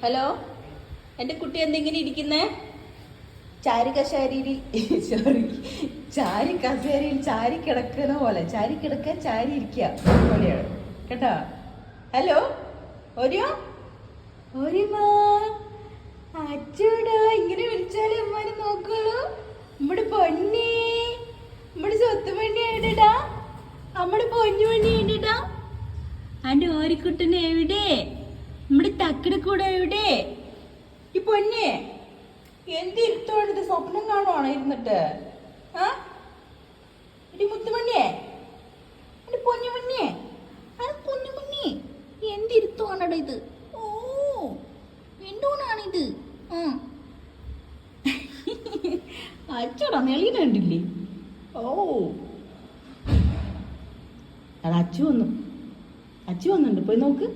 Hello, എൻ്റെ കുട്ടി എന്തെങ്കിലും ഇരിക്കുന്നേ? ചാരി കസേരയിൽ സോറി ചാരി കസേരയിൽ ചാരി കിടക്കുന്ന പോലെ, ചാരി കിടക്കാൻ ചാരി ഇരിക്കുക പോലെയാണ് കേട്ടോ. ഹലോ ഓരിയോ, ഓരിമാ അച്ചൂടാ, ഇങ്ങനെ വിളിച്ചാലേ അമ്മാനെ നോക്കുള്ളൂ. നമ്മുടെ പൊന്നി, നമ്മുടെ സ്വത്ത് പണിയായിട്ടാ, നമ്മുടെ പൊന്നു പണിയായിട്ടാ. അന്റെ ഓരിക്കുട്ടനെ എവിടെ? നമ്മുടെ തക്കടെ കൂടെ എവിടെ? ഈ പൊന്നെ എന്തിരുത്തോണ്ടത്? സ്വപ്നം കാണുവാണോ ഇരുന്നിട്ട്? ആ എടി മുത്തുമണിയെ, എന്റെ പൊന്നു മണിയെ, അത് പൊന്നു മണി, എന്തിരുത്തോണടാ ഇത്? ഓ എന്തുകൊണ്ടാണിത്? അച്ചോടാ നെളിയുടെ കണ്ടില്ലേ? ഓ അത് അച്ചു വന്നു, അച്ചു വന്നുണ്ട്, പോയി നോക്ക്.